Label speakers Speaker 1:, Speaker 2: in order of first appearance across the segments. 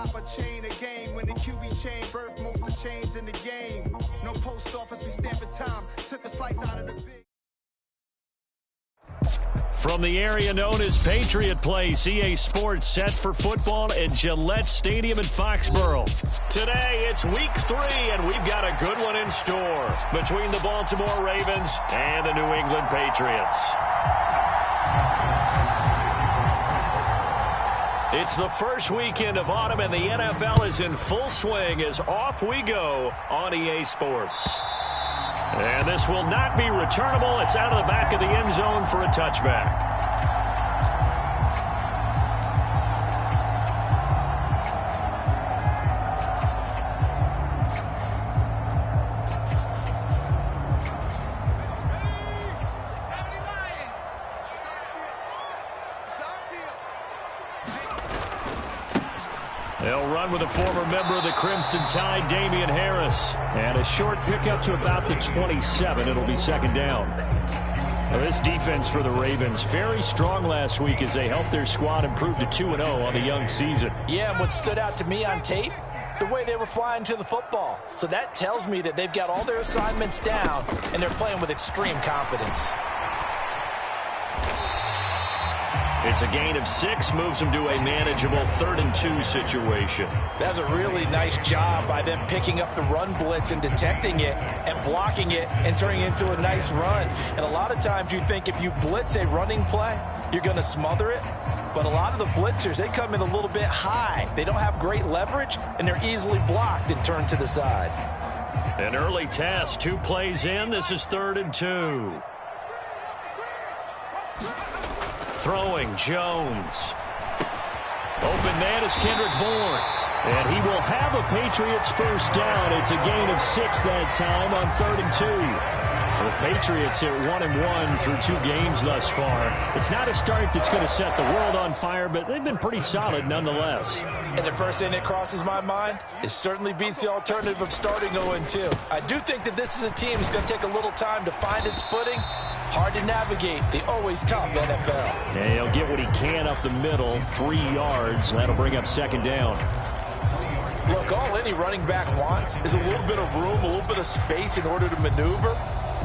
Speaker 1: cop a chain, a game. When the QB chain birth most of chains in the game. No post office, we stamping time. Took a slice out of the big.
Speaker 2: From the area known as Patriot Place, EA Sports set for football at Gillette Stadium in Foxborough. Today, it's week 3, and we've got a good one in store between the Baltimore Ravens and the New England Patriots. It's the first weekend of autumn, and the NFL is in full swing as off we go on EA Sports. And this will not be returnable. It's out of the back of the end zone for a touchback. They'll run with a former member of the Crimson Tide, Damian Harris. And a short pickup to about the 27. It'll be second down. Now, this defense for the Ravens, very strong last week as they helped their squad improve to 2-0 on the young season.
Speaker 3: Yeah, and what stood out to me on tape, the way they were flying to the football. So that tells me that they've got all their assignments down, and they're playing with extreme confidence.
Speaker 2: It's a gain of 6, moves them to a manageable 3rd and 2 situation.
Speaker 3: That's a really nice job by them picking up the run blitz and detecting it and blocking it and turning it into a nice run. And a lot of times you think if you blitz a running play, you're going to smother it. But a lot of the blitzers, they come in a little bit high. They don't have great leverage, and they're easily blocked and turned to the side.
Speaker 2: An early test, 2 plays in. This is 3rd and 2. Throwing, Jones. Open man is Kendrick Bourne. And he will have a Patriots first down. It's a gain of 6 that time on 3rd and 2. The Patriots are 1-1 through 2 games thus far. It's not a start that's going to set the world on fire, but they've been pretty solid nonetheless.
Speaker 3: And the first thing that crosses my mind, it certainly beats the alternative of starting 0-2. I do think that this is a team that's going to take a little time to find its footing. Hard to navigate the always tough NFL.
Speaker 2: And he'll get what he can up the middle, 3 yards. That'll bring up second down.
Speaker 3: Look, all any running back wants is a little bit of room, a little bit of space in order to maneuver.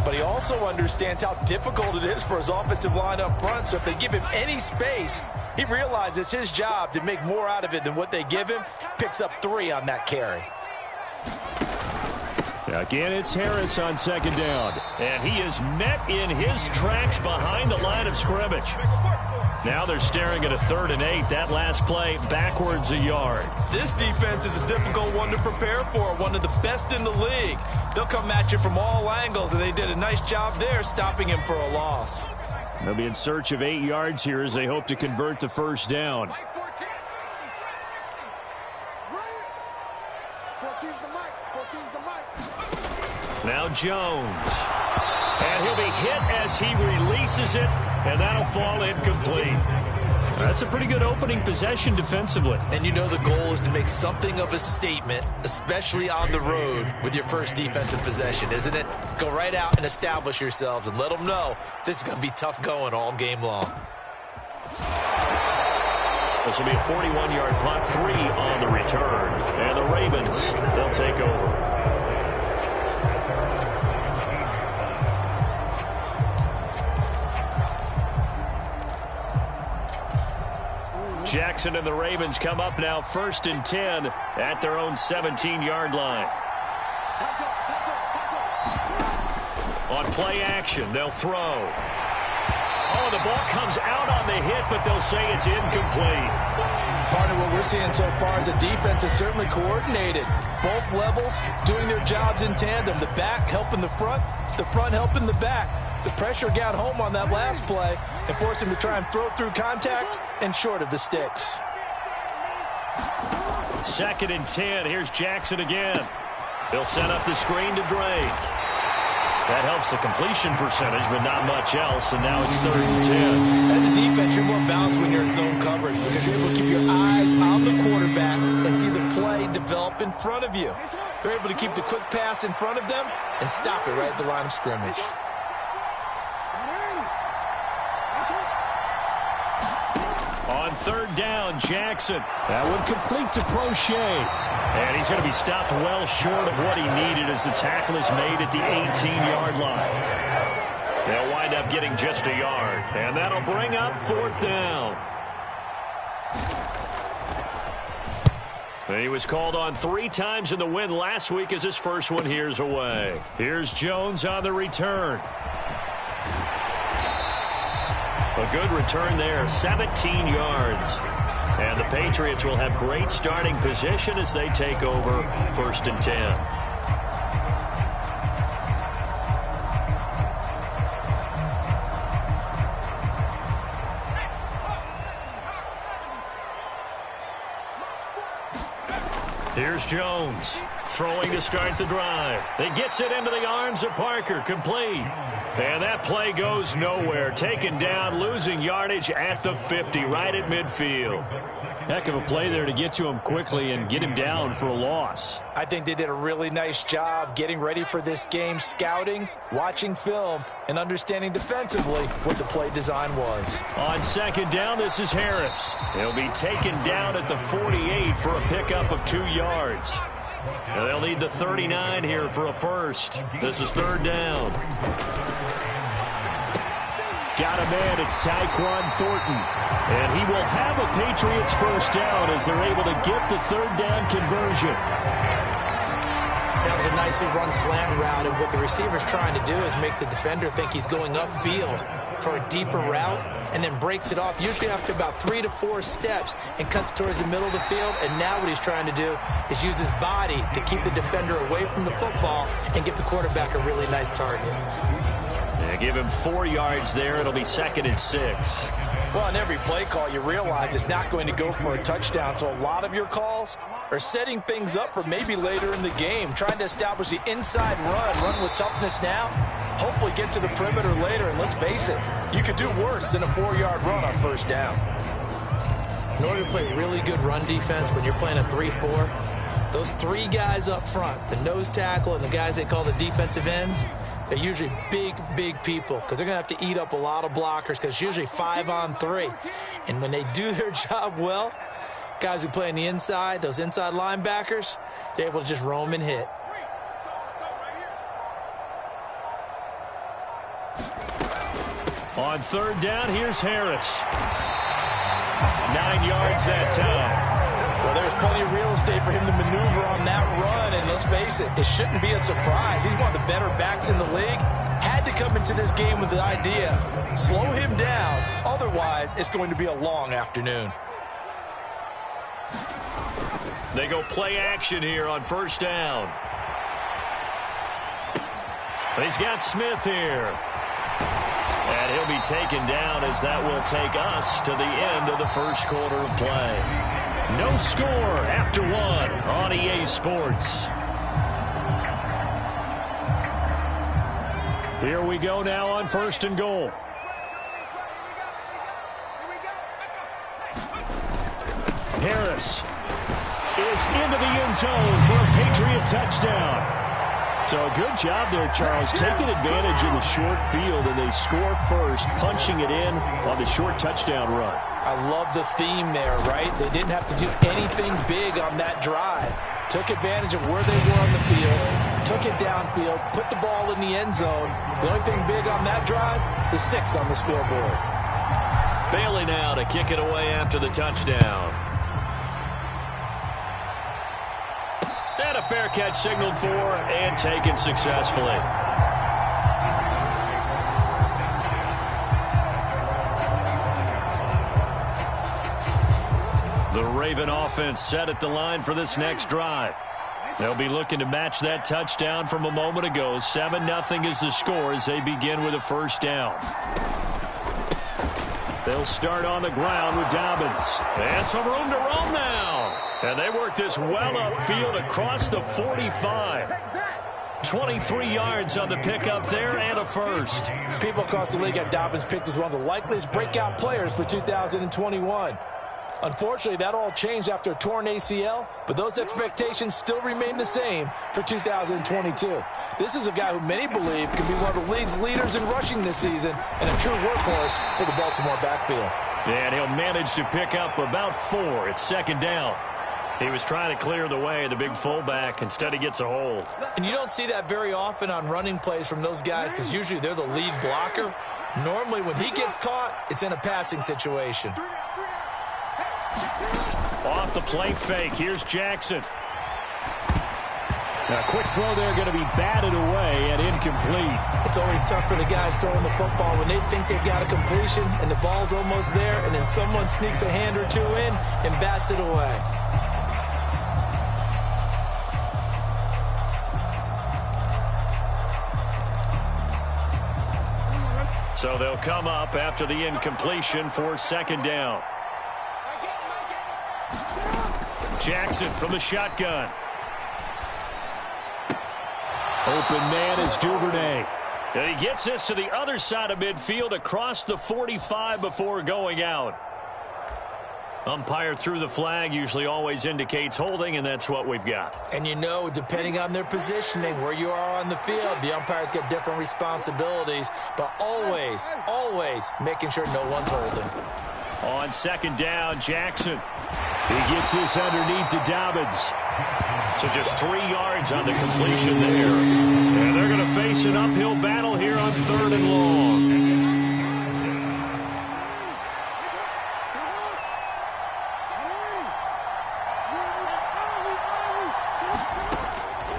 Speaker 3: But he also understands how difficult it is for his offensive line up front. So if they give him any space, he realizes it's his job to make more out of it than what they give him. Picks up 3 on that carry.
Speaker 2: Again, it's Harris on second down. And he is met in his tracks behind the line of scrimmage. Now they're staring at a 3rd and 8. That last play backwards a yard.
Speaker 4: This defense is a difficult one to prepare for, one of the best in the league. They'll come at you from all angles, and they did a nice job there stopping him for a loss.
Speaker 2: They'll be in search of 8 yards here as they hope to convert the first down. Now Jones. And he'll be hit as he releases it, and that'll fall incomplete. That's a pretty good opening possession defensively.
Speaker 3: And you know the goal is to make something of a statement, especially on the road with your first defensive possession, isn't it? Go right out and establish yourselves and let them know this is going to be tough going all game long.
Speaker 2: This will be a 41-yard punt, 3 on the return. And the Ravens, they'll take over. Jackson and the Ravens come up now 1st and 10 at their own 17-yard line. On play action, they'll throw. Oh, the ball comes out on the hit, but they'll say it's incomplete.
Speaker 3: Partner, what we're seeing so far is the defense is certainly coordinated. Both levels doing their jobs in tandem. The back helping the front helping the back. The pressure got home on that last play and forced him to try and throw through contact and short of the sticks.
Speaker 2: 2nd and 10. Here's Jackson again. He'll set up the screen to Drake. That helps the completion percentage, but not much else, and now it's 3rd and 10.
Speaker 3: As a defense, you're more balanced when you're in zone coverage because you're able to keep your eyes on the quarterback and see the play develop in front of you. They're able to keep the quick pass in front of them and stop it right at the line of scrimmage.
Speaker 2: On third down, Jackson. That one complete to Prochet. And he's going to be stopped well short of what he needed as the tackle is made at the 18-yard line. They'll wind up getting just a yard. And that'll bring up fourth down. And he was called on 3 times in the win last week as his first one here's away. Here's Jones on the return. A good return there, 17 yards. And the Patriots will have great starting position as they take over 1st and 10. Here's Jones, throwing to start the drive. He gets it into the arms of Parker, complete. And that play goes nowhere. Taken down, losing yardage at the 50, right at midfield. Heck of a play there to get to him quickly and get him down for a loss.
Speaker 3: I think they did a really nice job getting ready for this game, scouting, watching film, and understanding defensively what the play design was.
Speaker 2: On second down, this is Harris. He'll be taken down at the 48 for a pickup of 2 yards. And they'll need the 39 here for a first. This is third down. Got him in. It's Tyquan Thornton. And he will have a Patriots first down as they're able to get the third down conversion.
Speaker 3: That was a nicely run slant route, and what the receiver's trying to do is make the defender think he's going upfield for a deeper route, and then breaks it off, usually after about 3 to 4 steps, and cuts towards the middle of the field. And now what he's trying to do is use his body to keep the defender away from the football and give the quarterback a really nice target.
Speaker 2: Yeah, give him 4 yards there. It'll be 2nd and 6.
Speaker 3: Well, in every play call, you realize it's not going to go for a touchdown, so a lot of your calls are setting things up for maybe later in the game, trying to establish the inside run with toughness now, hopefully get to the perimeter later, and let's face it, you could do worse than a 4-yard run on first down. In order to play really good run defense when you're playing a 3-4, those 3 guys up front, the nose tackle and the guys they call the defensive ends, they're usually big people because they're going to have to eat up a lot of blockers because it's usually 5-on-3. And when they do their job well, guys who play on the inside, those inside linebackers, they're able to just roam and hit.
Speaker 2: On third down, here's Harris. 9 yards that time.
Speaker 3: Well, there's plenty of real estate for him to maneuver on that run, and let's face it, it shouldn't be a surprise. He's one of the better backs in the league. Had to come into this game with the idea, slow him down, otherwise it's going to be a long afternoon.
Speaker 2: They go play action here on first down. He's got Smith here. And he'll be taken down as that will take us to the end of the first quarter of play. No score after 1 on EA Sports. Here we go now on 1st and goal. Harris is into the end zone for a Patriot touchdown. So a good job there, Charles, taking advantage of the short field, and they score first, punching it in on the short touchdown run.
Speaker 3: I love the theme there, right? They didn't have to do anything big on that drive. Took advantage of where they were on the field, took it downfield, put the ball in the end zone. The only thing big on that drive, the 6 on the scoreboard.
Speaker 2: Bailey now to kick it away after the touchdown. And a fair catch signaled for and taken successfully. The Raven offense set at the line for this next drive. They'll be looking to match that touchdown from a moment ago. 7-0 is the score as they begin with a first down. They'll start on the ground with Dobbins. And some room to roam now. And they work this well upfield across the 45. 23 yards on the pickup there and a first.
Speaker 3: People across the league had Dobbins picked as one of the likeliest breakout players for 2021. Unfortunately, that all changed after a torn ACL, but those expectations still remain the same for 2022. This is a guy who many believe can be one of the league's leaders in rushing this season and a true workhorse for the Baltimore backfield.
Speaker 2: And he'll manage to pick up about 4. It's second down. He was trying to clear the way, the big fullback. Instead, he gets a hold.
Speaker 3: And you don't see that very often on running plays from those guys because usually they're the lead blocker. Normally, when he gets caught, it's in a passing situation.
Speaker 2: Off the play fake. Here's Jackson. A quick throw there going to be batted away and incomplete.
Speaker 3: It's always tough for the guys throwing the football when they think they've got a completion and the ball's almost there, and then someone sneaks a hand or two in and bats it away.
Speaker 2: So they'll come up after the incompletion for second down. Jackson from the shotgun. Open man is Duvernay. And he gets this to the other side of midfield across the 45 before going out. Umpire threw the flag, usually always indicates holding, and that's what we've got.
Speaker 3: And you know, depending on their positioning, where you are on the field, the umpire's got different responsibilities, but always, always making sure no one's holding.
Speaker 2: On second down, Jackson. He gets this underneath to Dobbins. So just 3 yards on the completion there. And they're going to face an uphill battle here on 3rd and long.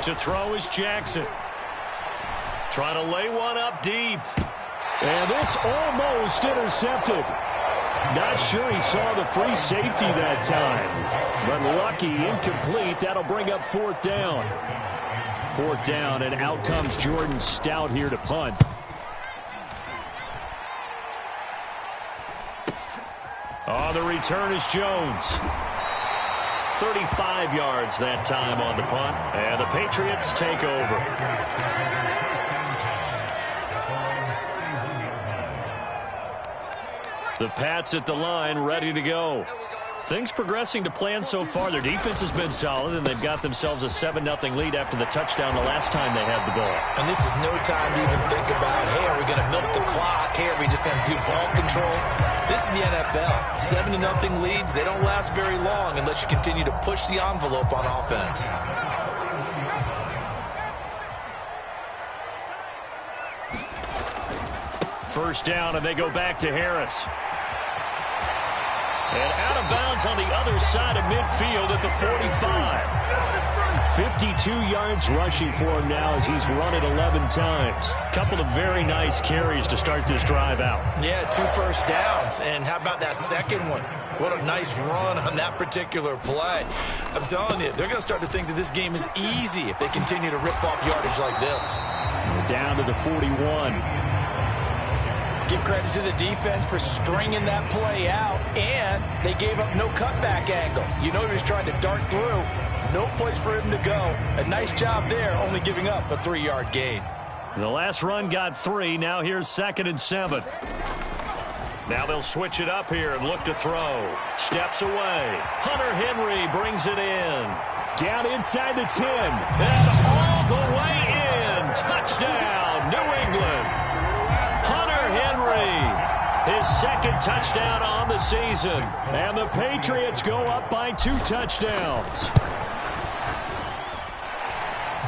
Speaker 2: To throw is Jackson. Trying to lay one up deep. And this almost intercepted. Not sure he saw the free safety that time. But lucky, incomplete. That'll bring up 4th down. 4th down, and out comes Jordan Stout here to punt. On the return is Jones. 35 yards that time on the punt. And the Patriots take over. The Pats at the line, ready to go. Things progressing to plan so far. Their defense has been solid, and they've got themselves a 7-0 lead after the touchdown the last time they had the ball.
Speaker 3: And this is no time to even think about, hey, are we going to milk the clock? Hey, are we just going to do ball control? This is the NFL. 7-0 leads, they don't last very long unless you continue to push the envelope on offense.
Speaker 2: First down, and they go back to Harris. And out of bounds on the other side of midfield at the 45. 52 yards rushing for him now as he's run it 11 times. Couple of very nice carries to start this drive out.
Speaker 3: Yeah, 2 first downs. And how about that second one? What a nice run on that particular play. I'm telling you, they're going to start to think that this game is easy if they continue to rip off yardage like this.
Speaker 2: Down to the 41.
Speaker 3: Give credit to the defense for stringing that play out, and they gave up no cutback angle. You know he was trying to dart through. No place for him to go. A nice job there, only giving up a 3-yard gain.
Speaker 2: The last run got 3. Now here's 2nd and 7. Now they'll switch it up here and look to throw. Steps away. Hunter Henry brings it in. Down inside the 10. And all the way in. Touchdown, New England. Henry, his 2nd touchdown on the season. And the Patriots go up by 2 touchdowns.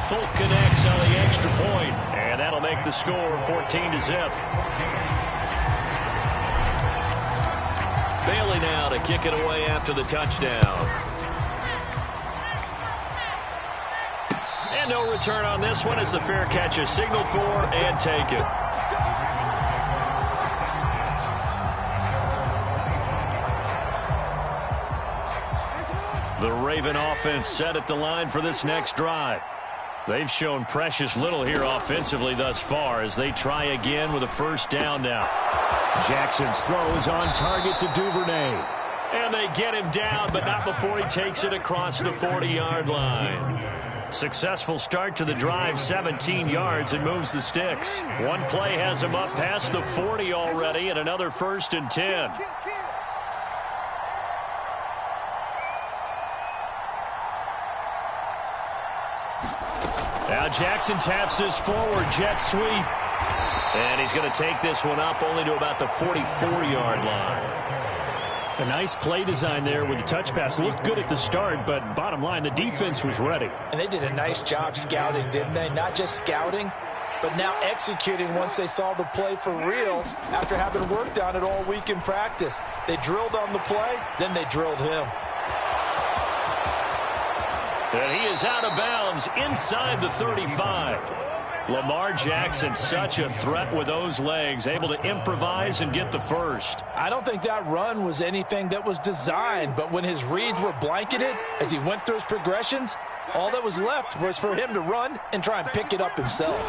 Speaker 2: Folk connects on the extra point, and that'll make the score 14-0. Bailey now to kick it away after the touchdown. And no return on this one as the fair catch is signaled for and taken. The Raven offense set at the line for this next drive. They've shown precious little here offensively thus far as they try again with a first down now. Jackson's throw is on target to Duvernay. And they get him down, but not before he takes it across the 40-yard line. Successful start to the drive, 17 yards, and moves the sticks. One play has him up past the 40 already, and another 1st and 10. Now Jackson taps this forward jet sweep. And he's going to take this one up only to about the 44-yard line.
Speaker 5: A nice play design there with the touch pass. Looked good at the start, but bottom line, the defense was ready.
Speaker 3: And they did a nice job scouting, didn't they? Not just scouting, but now executing once they saw the play for real after having worked on it all week in practice. They drilled on the play, then they drilled him.
Speaker 2: And he is out of bounds inside the 35. Lamar Jackson, such a threat with those legs, able to improvise and get the first.
Speaker 3: I don't think that run was anything that was designed, but when his reads were blanketed as he went through his progressions, all that was left was for him to run and try and pick it up himself.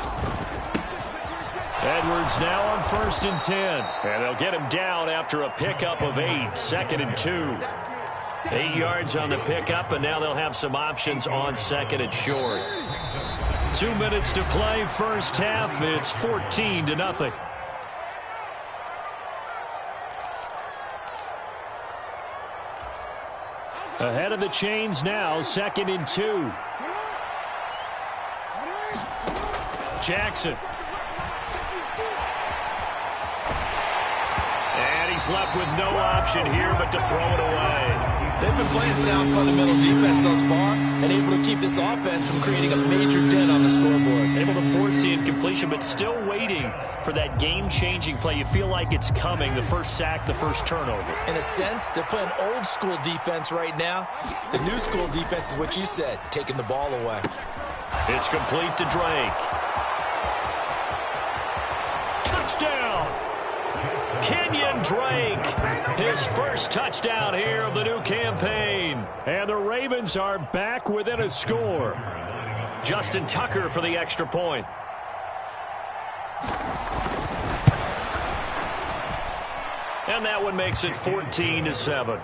Speaker 2: Edwards now on 1st and 10. And they'll get him down after a pickup of 8, 2nd and 2. 8 yards on the pickup, and now they'll have some options on 2nd and short. 2 minutes to play, first half. It's 14-0.
Speaker 5: Ahead of the chains now, 2nd and 2. Jackson.
Speaker 2: And he's left with no option here but to throw it away.
Speaker 3: They've been playing sound fundamental defense thus far and able to keep this offense from creating a major dent on the scoreboard.
Speaker 2: Able to force the incompletion, but still waiting for that game-changing play. You feel like it's coming, the first sack, the first turnover.
Speaker 3: In a sense, they're playing old-school defense right now. The new-school defense is what you said, taking the ball away.
Speaker 2: It's complete to Drake. Touchdown! Kenyon Drake, his first touchdown here of the new campaign.
Speaker 5: And the Ravens are back within a score.
Speaker 2: Justin Tucker for the extra point. And that one makes it 14-7.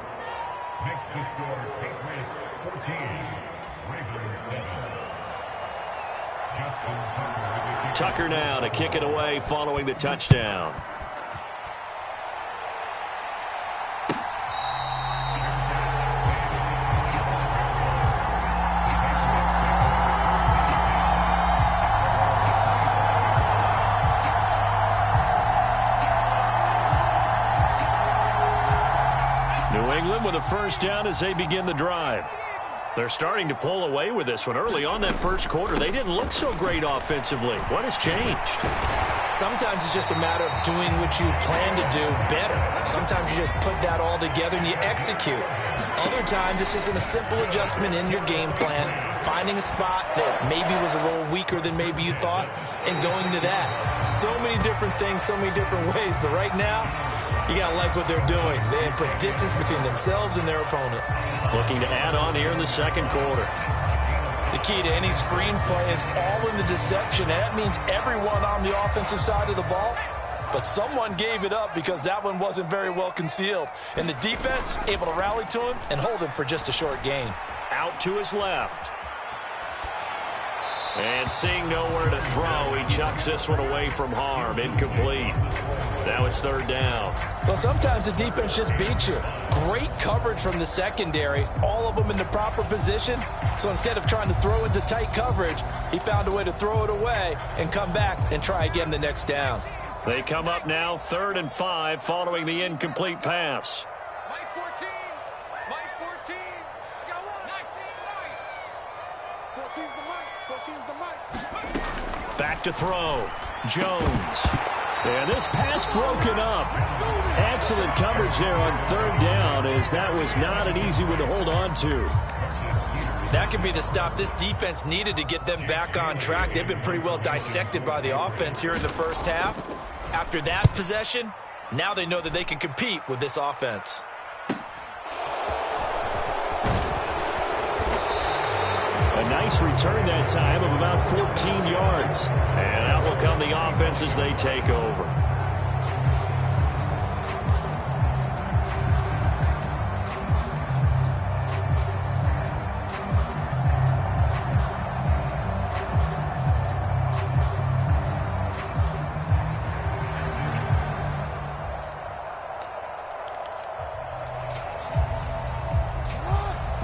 Speaker 2: Tucker now to kick it away following the touchdown. New England with a first down as they begin the drive. They're starting to pull away with this one. Early on that first quarter, they didn't look so great offensively. What has changed?
Speaker 3: Sometimes it's just a matter of doing what you plan to do better. Sometimes you just put that all together and you execute. Other times it's just a simple adjustment in your game plan, finding a spot that maybe was a little weaker than maybe you thought, and going to that. So many different things, so many different ways, but right now, you got to like what they're doing. They have put distance between themselves and their opponent.
Speaker 2: Looking to add on here in the second quarter.
Speaker 3: The key to any screenplay is all in the deception. And that means everyone on the offensive side of the ball. But someone gave it up because that one wasn't very well concealed. And the defense able to rally to him and hold him for just a short gain.
Speaker 2: Out to his left. And seeing nowhere to throw, he chucks this one away from harm. Incomplete. Now it's third down.
Speaker 3: Well, sometimes the defense just beats you. Great coverage from the secondary, all of them in the proper position. So instead of trying to throw into tight coverage, he found a way to throw it away and come back and try again the next down.
Speaker 2: They come up now 3rd and 5 following the incomplete pass.
Speaker 6: Mike 14. Mike 14. You got one. 19 Mike. 14's the Mike. 14's the Mike.
Speaker 2: Back to throw. Jones. And this pass broken up. Excellent coverage there on 3rd down, as that was not an easy one to hold on to.
Speaker 3: That could be the stop this defense needed to get them back on track. They've been pretty well dissected by the offense here in the first half. After that possession, now they know that they can compete with this offense.
Speaker 5: A nice return that time of about 14 yards.
Speaker 2: And out will come the offense as they take over.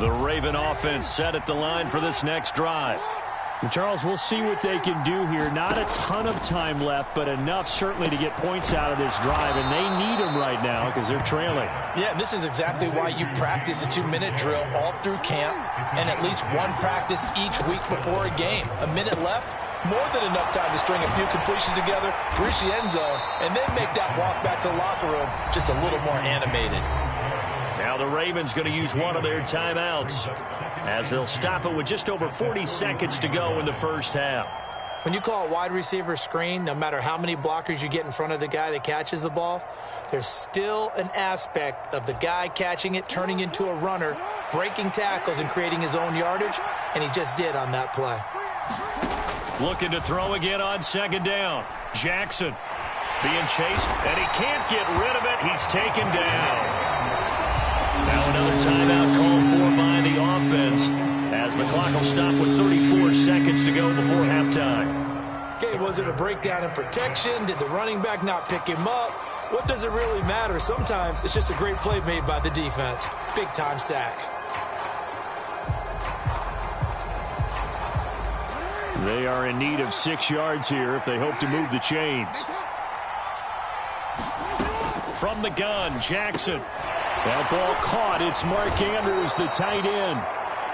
Speaker 2: The Raven offense set at the line for this next drive.
Speaker 5: Charles, we'll see what they can do here. Not a ton of time left, but enough certainly to get points out of this drive, and they need them right now because they're trailing.
Speaker 3: Yeah, this is exactly why you practice a 2-minute drill all through camp and at least one practice each week before a game. A minute left, more than enough time to string a few completions together, reach the end zone, and then make that walk back to the locker room just a little more animated.
Speaker 2: Now the Ravens going to use one of their timeouts as they'll stop it with just over 40 seconds to go in the first half.
Speaker 7: When you call a wide receiver screen, no matter how many blockers you get in front of the guy that catches the ball, there's still an aspect of the guy catching it, turning into a runner, breaking tackles and creating his own yardage, and he just did on that play.
Speaker 2: Looking to throw again on second down. Jackson being chased, and he can't get rid of it. He's taken down. Now another timeout called for by the offense as the clock will stop with 34 seconds to go before halftime.
Speaker 7: Okay, was it a breakdown in protection? Did the running back not pick him up? What does it really matter? Sometimes it's just a great play made by the defense. Big-time sack.
Speaker 5: They are in need of 6 yards here if they hope to move the chains.
Speaker 2: From the gun, Jackson.
Speaker 5: That ball caught. It's Mark Andrews, the tight end.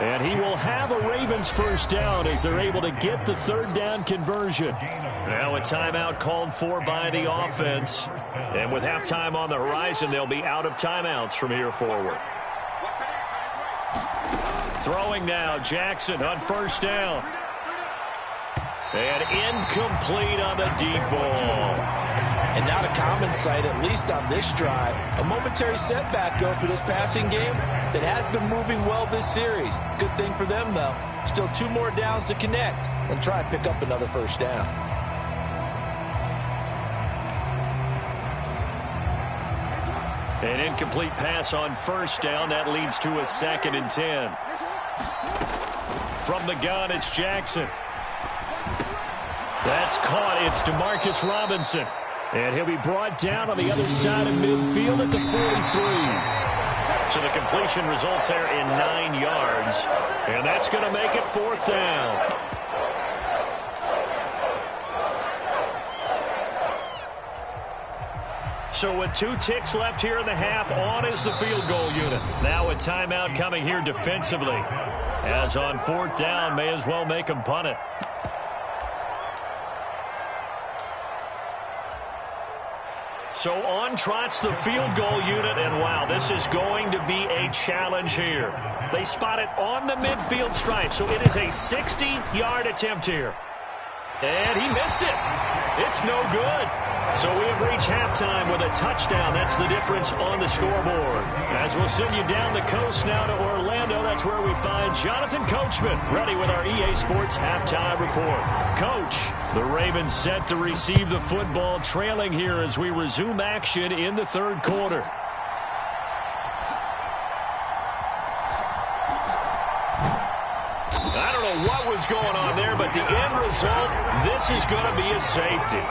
Speaker 5: And he will have a Ravens first down as they're able to get the third down conversion.
Speaker 2: Now a timeout called for by the offense. And with halftime on the horizon, they'll be out of timeouts from here forward. Throwing now, Jackson on first down. And incomplete on the deep ball.
Speaker 3: And not a common sight, at least on this drive. A momentary setback, though, for this passing game that has been moving well this series. Good thing for them, though. Still 2 more downs to connect and try and pick up another first down.
Speaker 2: An incomplete pass on first down. That leads to a 2nd and 10. From the gun, it's Jackson. That's caught. It's Demarcus Robinson.
Speaker 5: And he'll be brought down on the other side of midfield at the 43.
Speaker 2: So the completion results there in 9 yards. And that's going to make it 4th down. So with 2 ticks left here in the half, on is the field goal unit. Now a timeout coming here defensively. As on 4th down, may as well make them punt it. So on trots the field goal unit, and wow, this is going to be a challenge here. They spot it on the midfield stripe, so it is a 60-yard attempt here. And he missed it. It's no good. So we have reached halftime with a touchdown. That's the difference on the scoreboard. As we'll send you down the coast now to Orlando, that's where we find Jonathan Coachman, ready with our EA Sports Halftime Report. Coach, the Ravens set to receive the football, trailing here as we resume action in the 3rd quarter. I don't know what was going on there, but the end result, this is going to be a safety.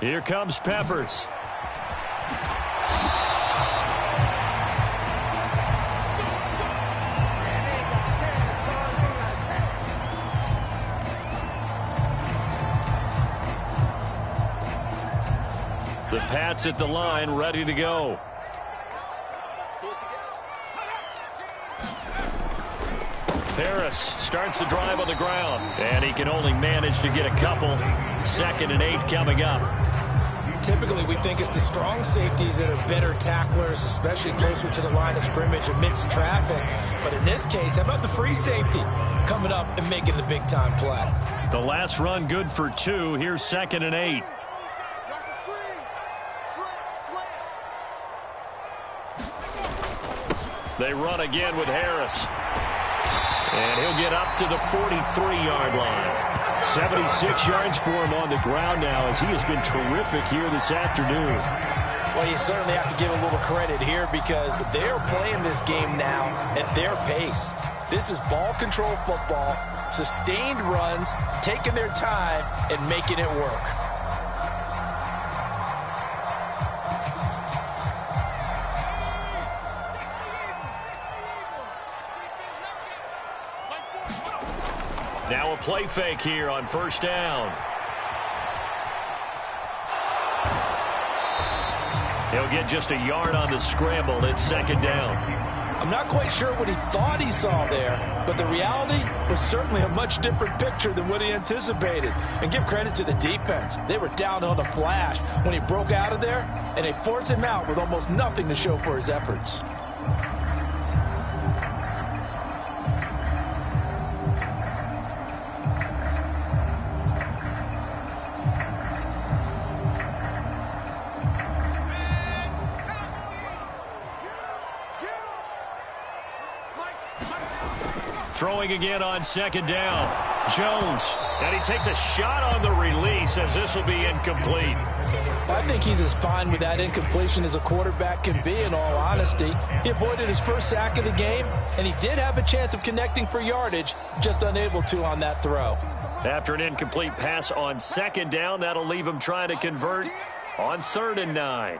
Speaker 2: Here comes Peppers. The Pats at the line, ready to go. Harris starts the drive on the ground, and he can only manage to get a couple. 2nd and 8 coming up.
Speaker 7: Typically, we think it's the strong safeties that are better tacklers, especially closer to the line of scrimmage amidst traffic. But in this case, how about the free safety coming up and making the big-time play?
Speaker 2: The last run good for 2. Here's 2nd and 8. They run again with Harris. And he'll get up to the 43-yard line. 76 yards for him on the ground now as he has been terrific here this afternoon.
Speaker 3: Well, you certainly have to give a little credit here because they're playing this game now at their pace. This is ball control football. sustained runs, taking their time, and making it work.
Speaker 2: Now a play fake here on first down. He'll get just a yard on the scramble. It's second down.
Speaker 3: I'm not quite sure what he thought he saw there, but the reality was certainly a much different picture than what he anticipated. And give credit to the defense. They were down on the flash when he broke out of there, and they forced him out with almost nothing to show for his efforts.
Speaker 2: Throwing again on second down. Jones. And he takes a shot on the release as this will be incomplete.
Speaker 3: I think he's as fine with that incompletion as a quarterback can be, in all honesty. He avoided his first sack of the game, and he did have a chance of connecting for yardage, just unable to on that throw.
Speaker 2: After an incomplete pass on second down, that'll leave him trying to convert on 3rd and 9.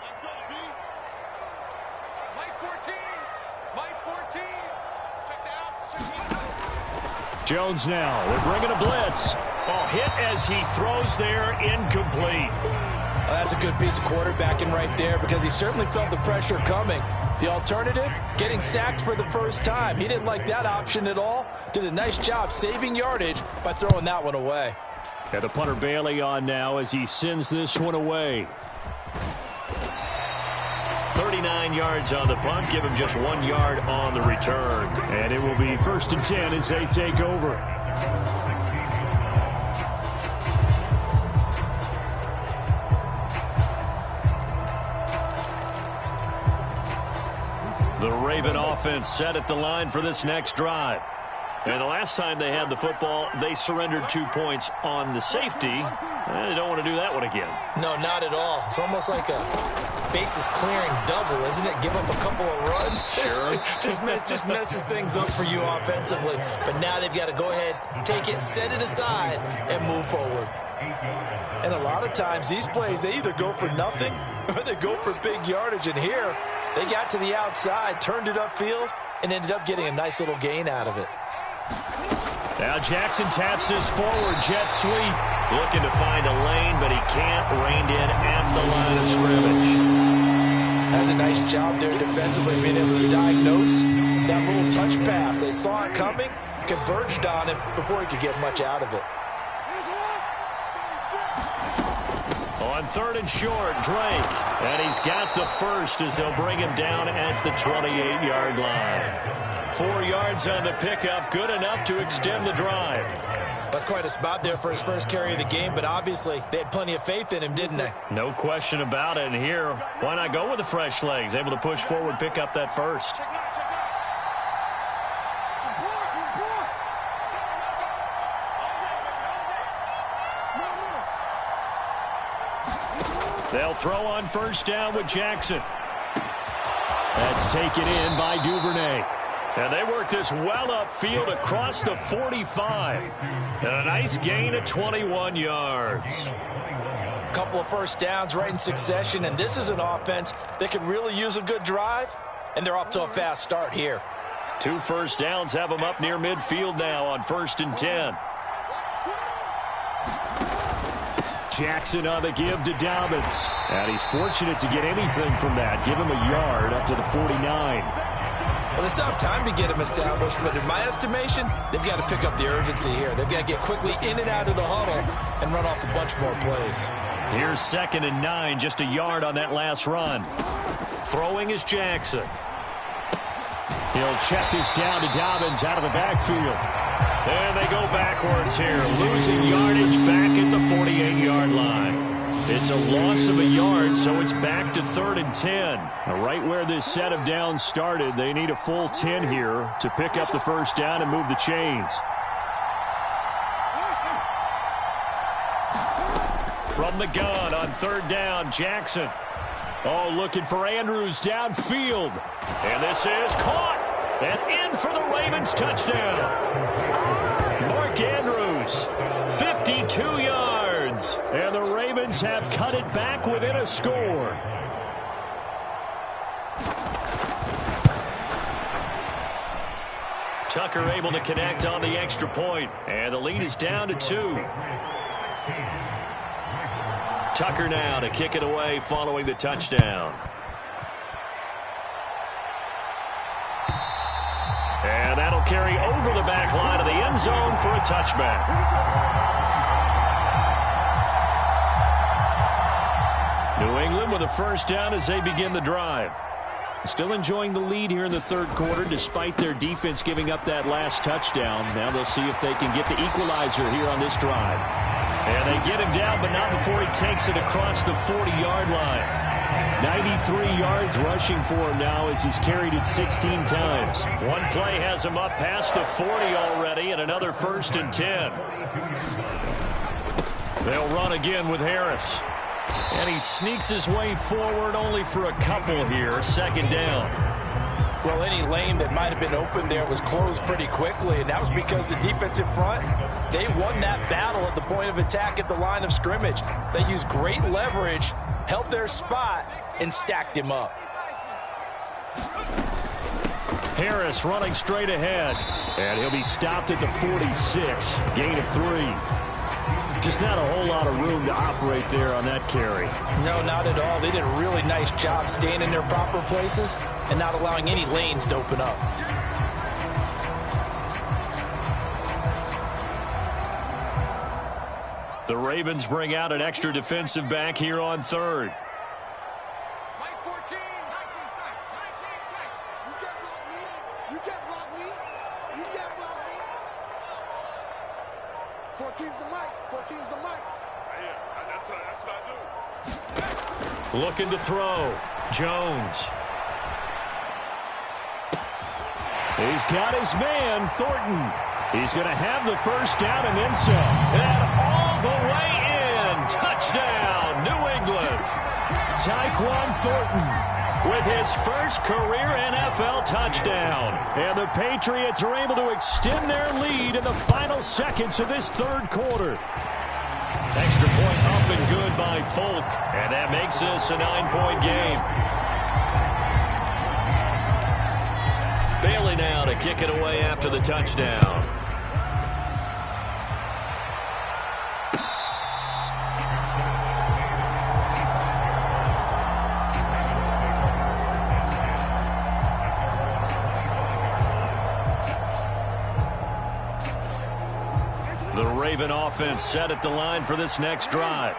Speaker 2: Jones now. They're bringing a blitz. Oh, hit as he throws there, incomplete.
Speaker 3: Well, that's a good piece of quarterbacking right there because he certainly felt the pressure coming. The alternative, getting sacked for the first time. He didn't like that option at all. Did a nice job saving yardage by throwing that one away.
Speaker 2: And the punter Bailey on now as he sends this one away. 39 yards on the punt. Give him just 1 yard on the return. And it will be 1st and 10 as they take over. The Raven offense set at the line for this next drive. And the last time they had the football, they surrendered 2 points on the safety. And they don't want to do that one again.
Speaker 7: No, not at all. It's almost like a bases clearing double, isn't it? Give up a couple of runs.
Speaker 2: Sure.
Speaker 7: just messes things up for you offensively. But now they've got to go ahead, take it, set it aside, and move forward.
Speaker 3: And a lot of times these plays, they either go for nothing or they go for big yardage. And here, they got to the outside, turned it upfield, and ended up getting a nice little gain out of it.
Speaker 2: Now Jackson taps this forward jet sweep. Looking to find a lane, but he can't. Reined in at the line of scrimmage.
Speaker 3: Has a nice job there defensively, being able to diagnose that little touch pass. They saw it coming, converged on him before he could get much out of it.
Speaker 2: On 3rd and short, Drake. And he's got the first as they'll bring him down at the 28-yard line. 4 yards on the pickup, good enough to extend the drive.
Speaker 7: That's quite a spot there for his first carry of the game, but obviously they had plenty of faith in him, didn't they?
Speaker 2: No question about it. And here, why not go with the fresh legs? Able to push forward, pick up that first. They'll throw on first down with Jackson. That's taken in by Duvernay. And they work this well upfield across the 45. And a nice gain of 21 yards.
Speaker 3: Couple of first downs right in succession, and this is an offense that could really use a good drive, and they're off to a fast start here.
Speaker 2: 2 first downs have them up near midfield now on 1st and 10. Jackson on the give to Dobbins. And he's fortunate to get anything from that. Give him a yard up to the 49.
Speaker 7: Well, they still have time to get him established, but in my estimation, they've got to pick up the urgency here. They've got to get quickly in and out of the huddle and run off a bunch more plays.
Speaker 2: Here's 2nd and 9, just a yard on that last run. Throwing is Jackson. He'll check this down to Dobbins out of the backfield. And they go backwards here, losing yardage back at the 48-yard line. It's a loss of a yard, so it's back to 3rd and 10. Right where this set of downs started, they need a full 10 here to pick up the first down and move the chains. From the gun on 3rd down, Jackson. Oh, looking for Andrews downfield. And this is caught. And in for the Ravens touchdown. Mark Andrews, 52 yards. And the Ravens have cut it back within a score. Tucker able to connect on the extra point, and the lead is down to 2. Tucker now to kick it away following the touchdown. And that'll carry over the back line of the end zone for a touchback. New England with a first down as they begin the drive. Still enjoying the lead here in the third quarter despite their defense giving up that last touchdown. Now they'll see if they can get the equalizer here on this drive. And they get him down, but not before he takes it across the 40-yard line. 93 yards rushing for him now as he's carried it 16 times. One play has him up past the 40 already, and another 1st and 10. They'll run again with Harris. And he sneaks his way forward only for a couple here. 2nd down.
Speaker 3: Well, any lane that might have been open there was closed pretty quickly, and that was because the defensive front, they won that battle at the point of attack at the line of scrimmage. They used great leverage, held their spot, and stacked him up.
Speaker 2: Harris running straight ahead. And he'll be stopped at the 46. Gain of 3. Just not a whole lot of room to operate there on that carry.
Speaker 3: No, not at all. They did a really nice job staying in their proper places and not allowing any lanes to open up.
Speaker 2: The Ravens bring out an extra defensive back here on 3rd.
Speaker 6: Mike 14. 19 tight. 19 tight. You can't block me. You can't block me. You can't block me. 14's the mic. 14's the mic. That's what I do.
Speaker 2: Looking to throw. Jones. He's got his man, Thornton. He's going to have the first down and then some. And all the way in. Touchdown, New England. Tyquan Thornton with his first career NFL touchdown. And the Patriots are able to extend their lead in the final seconds of this third quarter. Extra point up and good by Folk. And that makes this a 9-point game. Bailey now to kick it away after the touchdown. The Raven offense set at the line for this next drive.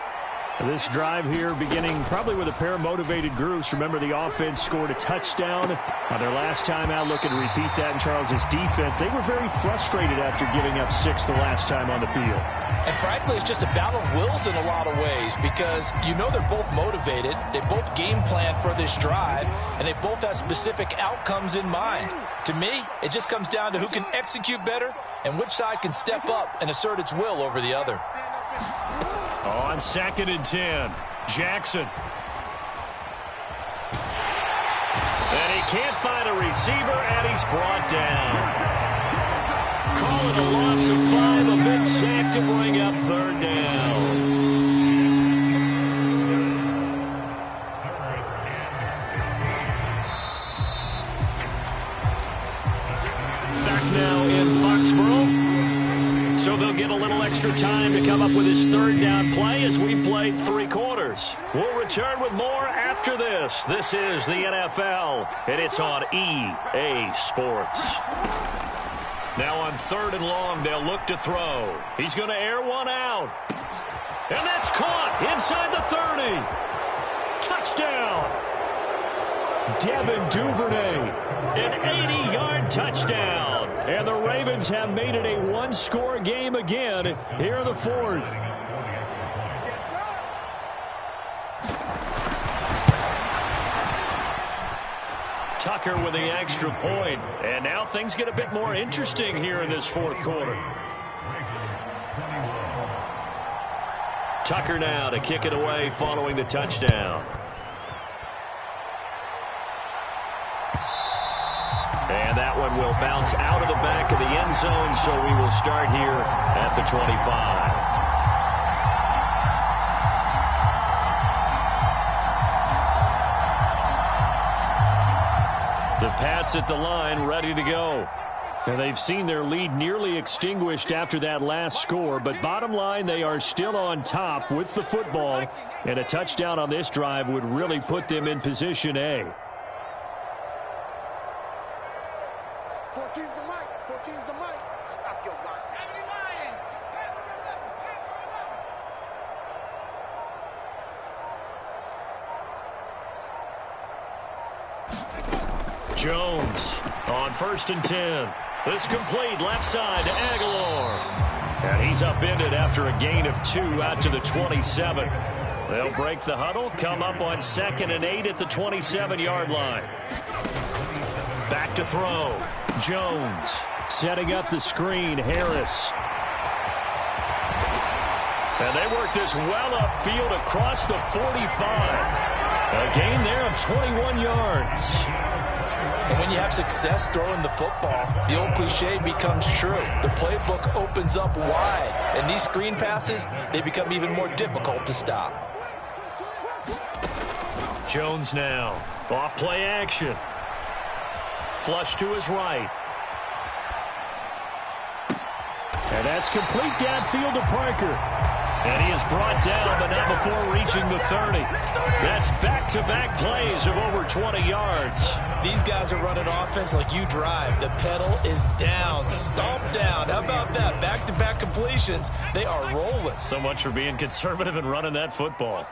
Speaker 2: This drive here beginning probably with a pair of motivated groups. Remember, the offense scored a touchdown on their last time out, looking to repeat that in Charles's defense. They were very frustrated after giving up 6 the last time on the field.
Speaker 3: And frankly, it's just a battle of wills in a lot of ways because you know they're both motivated. They both game plan for this drive, and they both have specific outcomes in mind. To me, it just comes down to who can execute better and which side can step up and assert its will over the other.
Speaker 2: On 2nd and 10, Jackson. And he can't find a receiver, and he's brought down. Call it a loss of 5, a big sack to bring up 3rd down. Back now in Foxborough. So they'll get a little extra time to come up with his 3rd down play as we played 3 quarters. We'll return with more after this. This is the NFL, and it's on EA Sports. Now on 3rd and long, they'll look to throw. He's going to air one out. And that's caught inside the 30. Touchdown. Devin Duvernay, an 80-yard touchdown. And the Ravens have made it a one-score game again here in the 4th. Tucker with the extra point. And now things get a bit more interesting here in this 4th quarter. Tucker now to kick it away following the touchdown. And that one will bounce out of the back of the end zone, so we will start here at the 25. The Pats at the line, ready to go. And they've seen their lead nearly extinguished after that last score, but bottom line, they are still on top with the football, and a touchdown on this drive would really put them in position A.
Speaker 6: 14's the mic. 14's the mic. Stop your run.
Speaker 2: 79. Jones on 1st and 10. This complete left side to Aguilar. And he's upended after a gain of 2 out to the 27. They'll break the huddle, come up on 2nd and 8 at the 27-yard line. Back to throw. Jones setting up the screen. Harris. And they work this well upfield across the 45. A gain there of 21 yards.
Speaker 3: And when you have success throwing the football, the old cliche becomes true. The playbook opens up wide, and these screen passes, they become even more difficult to stop.
Speaker 2: Jones now. Off play action. Flush to his right. And that's complete downfield to Parker. And he is brought down, but not before reaching the 30. That's back-to-back plays of over 20 yards.
Speaker 3: These guys are running offense like you drive. The pedal is down, stomped down. How about that? Back-to-back completions. They are rolling.
Speaker 2: So much for being conservative and running that football.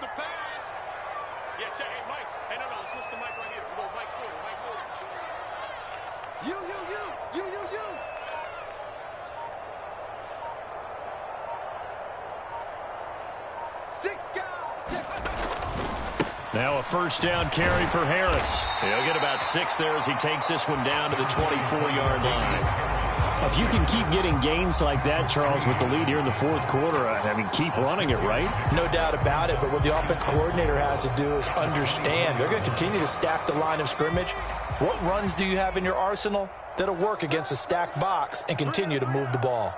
Speaker 2: Now a 1st down carry for Harris. He'll get about 6 there as he takes this one down to the 24-yard line. If you can keep getting gains like that, Charles, with the lead here in the 4th quarter, I mean, keep running it, right?
Speaker 3: No doubt about it, but what the offense coordinator has to do is understand. They're going to continue to stack the line of scrimmage. What runs do you have in your arsenal that'll work against a stacked box and continue to move the ball?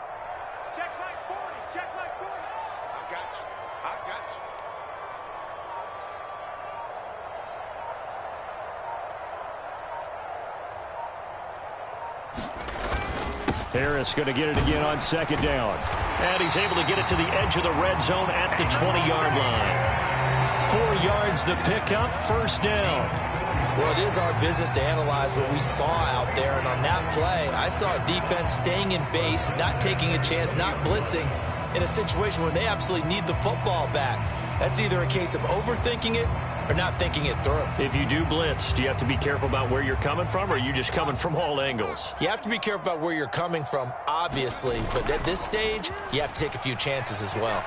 Speaker 6: Check my 40. Check my 40. I got you. I got you.
Speaker 2: Harris going to get it again on 2nd down. And he's able to get it to the edge of the red zone at the 20-yard line. 4 yards the pickup, 1st down.
Speaker 3: Well, it is our business to analyze what we saw out there. And on that play, I saw a defense staying in base, not taking a chance, not blitzing in a situation where they absolutely need the football back. That's either a case of overthinking it or not thinking it through.
Speaker 2: If you do blitz, do you have to be careful about where you're coming from, or are you just coming from all angles?
Speaker 3: You have to be careful about where you're coming from, obviously. But at this stage, you have to take a few chances as well.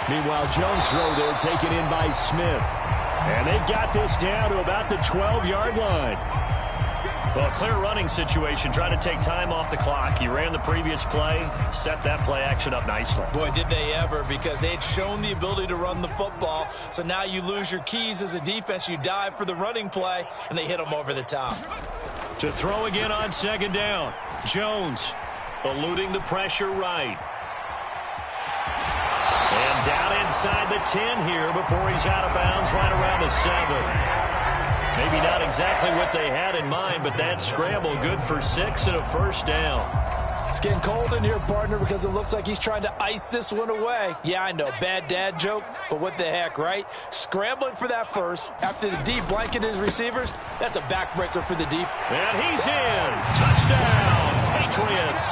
Speaker 2: Meanwhile, Jones' throw there taken in by Smith. And they've got this down to about the 12-yard line. Well, clear running situation, trying to take time off the clock. He ran the previous play, set that play action up nicely.
Speaker 3: Boy, did they ever, because they had shown the ability to run the football. So now you lose your keys as a defense. You dive for the running play, and they hit them over the top.
Speaker 2: To throw again on 2nd down. Jones eluding the pressure right. And down inside the 10 here before he's out of bounds right around the 7. Maybe not exactly what they had in mind, but that scramble good for 6 and a 1st down.
Speaker 3: It's getting cold in here, partner, because it looks like he's trying to ice this one away. Yeah, I know, bad dad joke, but what the heck, right? Scrambling for that first after the deep blanket his receivers, that's a backbreaker for the deep.
Speaker 2: And he's in. Touchdown, Patriots.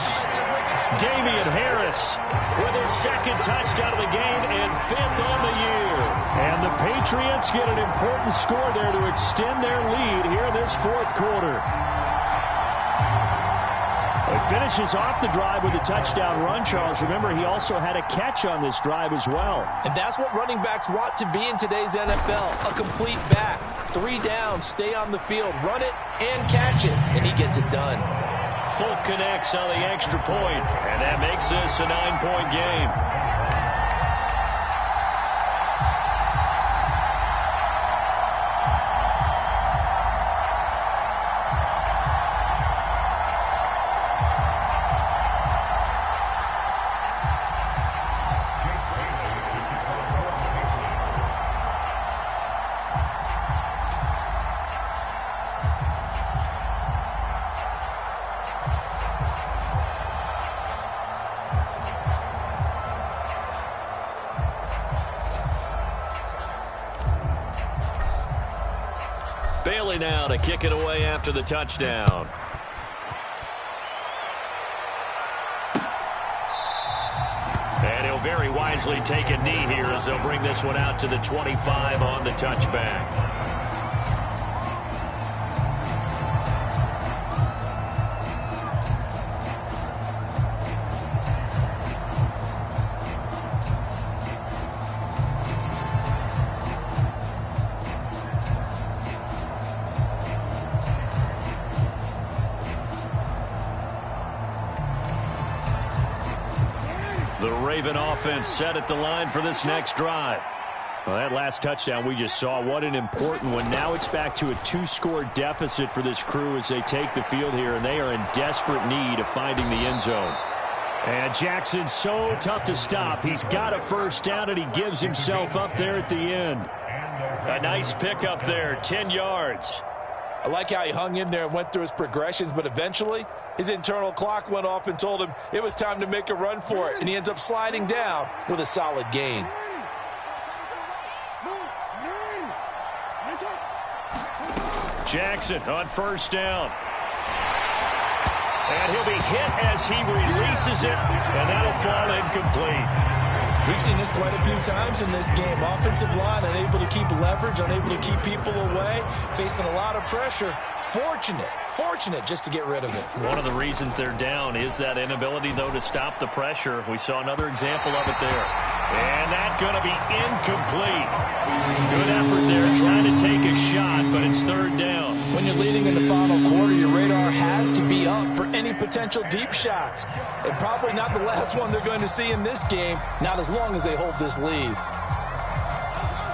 Speaker 2: Damian Harris with his 2nd touchdown of the game and 5th on the year. And the Patriots get an important score there to extend their lead here in this 4th quarter. He finishes off the drive with a touchdown run, Charles. Remember, he also had a catch on this drive as well.
Speaker 3: And that's what running backs want to be in today's NFL, a complete back. 3 down, stay on the field, run it, and catch it, and he gets it done.
Speaker 2: Folk connects on the extra point, and that makes this a 9-point game. Bailey now to kick it away after the touchdown. And he'll very wisely take a knee here as they'll bring this one out to the 25 on the touchback. The Raven offense set at the line for this next drive. Well, that last touchdown we just saw, what an important one. Now it's back to a 2-score deficit for this crew as they take the field here, and they are in desperate need of finding the end zone. And Jackson's so tough to stop. He's got a first down, and he gives himself up there at the end. A nice pickup there, 10 yards.
Speaker 3: I like how he hung in there and went through his progressions, but eventually his internal clock went off and told him it was time to make a run for it, and he ends up sliding down with a solid gain.
Speaker 2: Jackson on first down. And he'll be hit as he releases it, and that'll fall incomplete.
Speaker 3: We've seen this quite a few times in this game. Offensive line unable to keep leverage, unable to keep people away, facing a lot of pressure. Fortunate just to get rid of it.
Speaker 2: One of the reasons they're down is that inability, though, to stop the pressure. We saw another example of it there. And that's going to be incomplete. Good effort there trying to take a shot, but it's third down.
Speaker 3: When you're leading in the final quarter, your radar has to be up for any potential deep shots. And probably not the last one they're going to see in this game, not as long as they hold this lead.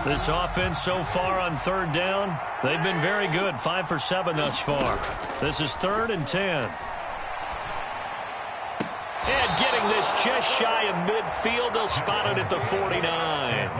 Speaker 2: This offense so far on third down, they've been very good, 5 for 7 thus far. This is 3rd and 10. And getting this just shy of midfield, they'll spot it at the 49.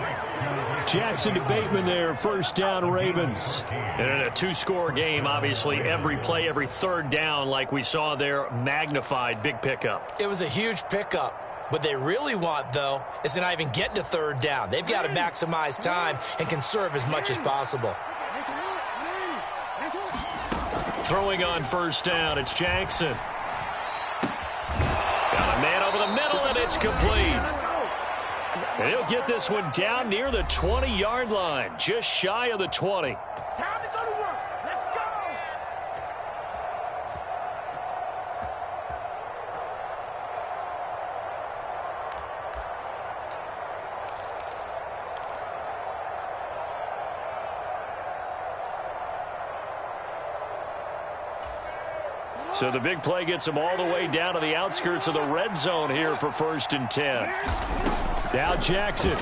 Speaker 2: Jackson to Bateman there, first down Ravens. And in a 2-score game, obviously, every play, every third down, like we saw there, magnified, big pickup.
Speaker 7: It was a huge pickup. What they really want, though, is to not even get to third down. They've got to maximize time and conserve as much as possible.
Speaker 2: Throwing on first down, it's Jackson. Got a man over the middle, and it's complete. And he'll get this one down near the 20-yard line, just shy of the 20.
Speaker 6: Time to go to work. Let's go.
Speaker 2: So the big play gets him all the way down to the outskirts of the red zone here for 1st and 10. Now Jackson. And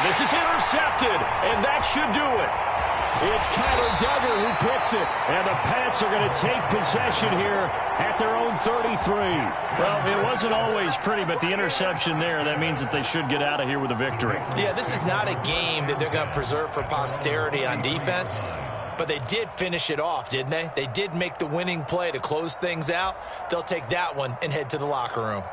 Speaker 2: this is intercepted, and that should do it. It's Kyler Duggar who picks it, and the Pats are going to take possession here at their own 33. Well, it wasn't always pretty, but the interception there, that means that they should get out of here with a victory.
Speaker 7: Yeah, this is not a game that they're going to preserve for posterity on defense. But they did finish it off, didn't they? They did make the winning play to close things out. They'll take that one and head to the locker room.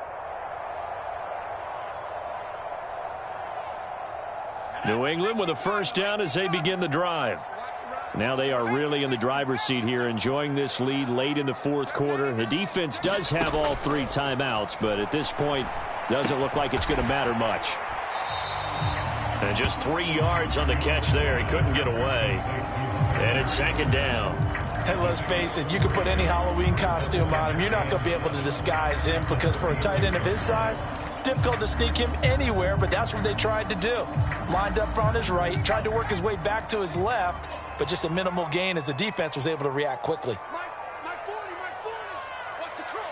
Speaker 2: New England with a first down as they begin the drive. Now they are really in the driver's seat here, enjoying this lead late in the 4th quarter. The defense does have all 3 timeouts, but at this point, doesn't look like it's going to matter much. And just 3 yards on the catch there. He couldn't get away. And it's 2nd down.
Speaker 3: And let's face it, you can put any Halloween costume on him. You're not going to be able to disguise him because for a tight end of his size, difficult to sneak him anywhere, but that's what they tried to do. Lined up on his right, tried to work his way back to his left, but just a minimal gain as the defense was able to react quickly.
Speaker 6: My 40. What's the curl?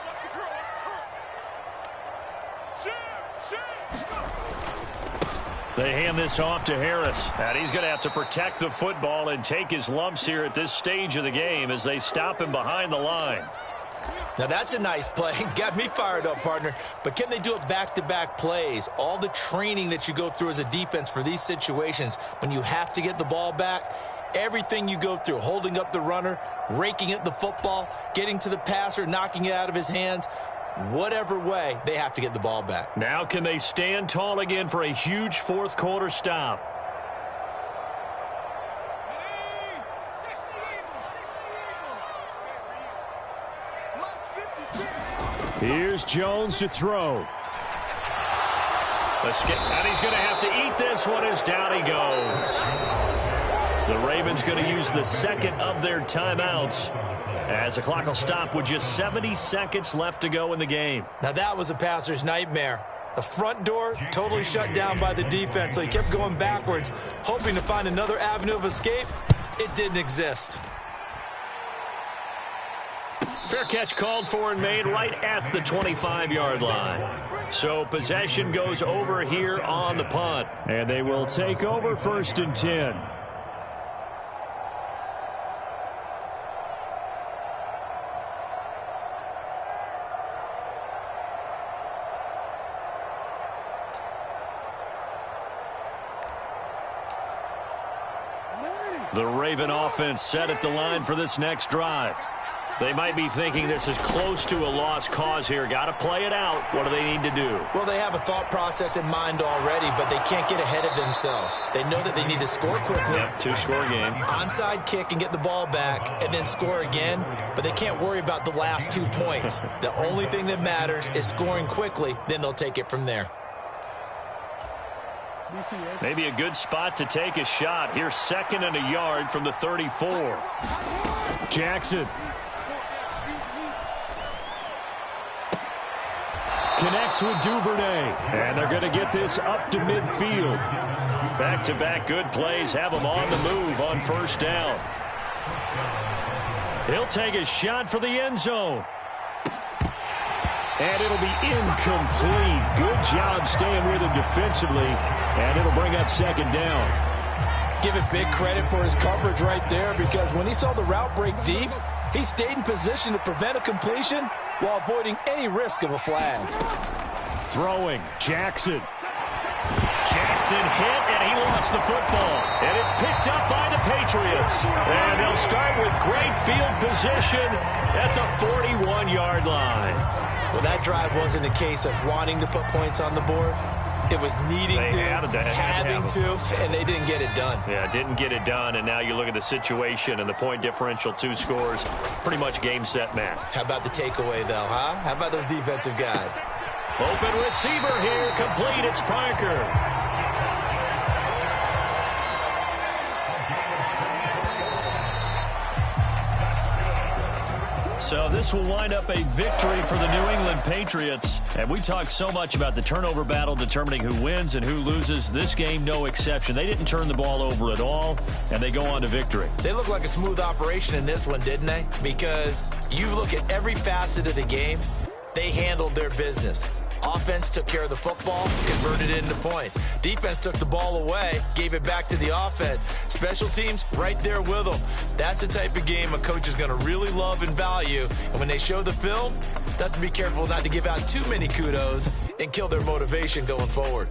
Speaker 2: They hand this off to Harris, and he's going to have to protect the football and take his lumps here at this stage of the game as they stop him behind the line.
Speaker 7: Now, that's a nice play. Got me fired up, partner. But can they do it back-to-back plays? All the training that you go through as a defense for these situations, when you have to get the ball back, everything you go through, holding up the runner, raking at the football, getting to the passer, knocking it out of his hands, whatever way, they have to get the ball back.
Speaker 2: Now can they stand tall again for a huge 4th quarter stop?
Speaker 5: Here's Jones to throw. And he's going to have to eat this one as down he goes. The Ravens going to use the second of their timeouts as the clock will stop with just 70 seconds left to go in the game.
Speaker 7: Now that was a passer's nightmare. The front door totally shut down by the defense, so he kept going backwards, hoping to find another avenue of escape. It didn't exist.
Speaker 2: Fair catch called for and made right at the 25-yard line. So possession goes over here on the punt.
Speaker 5: And they will take over 1st and 10.
Speaker 2: The Raven offense set at the line for this next drive. They might be thinking this is close to a lost cause here. Got to play it out. What do they need to do?
Speaker 7: Well, they have a thought process in mind already, but they can't get ahead of themselves. They know that they need to score quickly.
Speaker 2: Yep, 2-score game.
Speaker 7: Onside kick and get the ball back and then score again, but they can't worry about the last 2 points. The only thing that matters is scoring quickly, then they'll take it from there.
Speaker 2: Maybe a good spot to take a shot. Here's 2nd and a yard from the 34.
Speaker 5: Jackson. Connects with Duvernay. And they're going to get this up to midfield.
Speaker 2: Back-to-back good plays have them on the move on 1st down. He'll take a shot for the end zone.
Speaker 5: And it'll be incomplete. Good job staying with him defensively. And it'll bring up 2nd down.
Speaker 3: Give it big credit for his coverage right there, because when he saw the route break deep, he stayed in position to prevent a completion while avoiding any risk of a flag.
Speaker 5: Throwing, Jackson.
Speaker 2: Jackson hit, and he lost the football. And it's picked up by the Patriots. And they'll start with great field position at the 41-yard line.
Speaker 7: Well, that drive wasn't a case of wanting to put points on the board. It was needing to, having to, and they didn't get it done.
Speaker 2: Yeah, didn't get it done, and now you look at the situation and the point differential, 2 scores, pretty much game, set, match.
Speaker 7: How about the takeaway, though, huh? How about those defensive guys?
Speaker 2: Open receiver here, complete, it's Parker. So this will wind up a victory for the New England Patriots. And we talked so much about the turnover battle determining who wins and who loses. This game, no exception. They didn't turn the ball over at all, and they go on to victory.
Speaker 7: They look like a smooth operation in this one, didn't they? Because you look at every facet of the game, they handled their business. Offense took care of the football, converted it into points. Defense took the ball away, gave it back to the offense. Special teams, right there with them. That's the type of game a coach is going to really love and value. And when they show the film, they have to be careful not to give out too many kudos and kill their motivation going forward.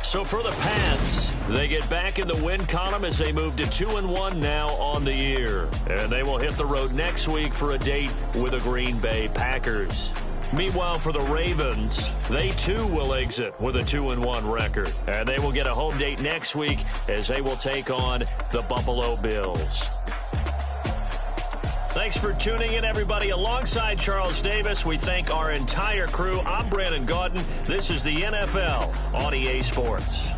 Speaker 2: So for the Pats, they get back in the win column as they move to 2-1 now on the year. And they will hit the road next week for a date with the Green Bay Packers. Meanwhile, for the Ravens, they too will exit with a 2-1 record. And they will get a home date next week as they will take on the Buffalo Bills. Thanks for tuning in, everybody. Alongside Charles Davis, we thank our entire crew. I'm Brandon Gaudin. This is the NFL on EA Sports.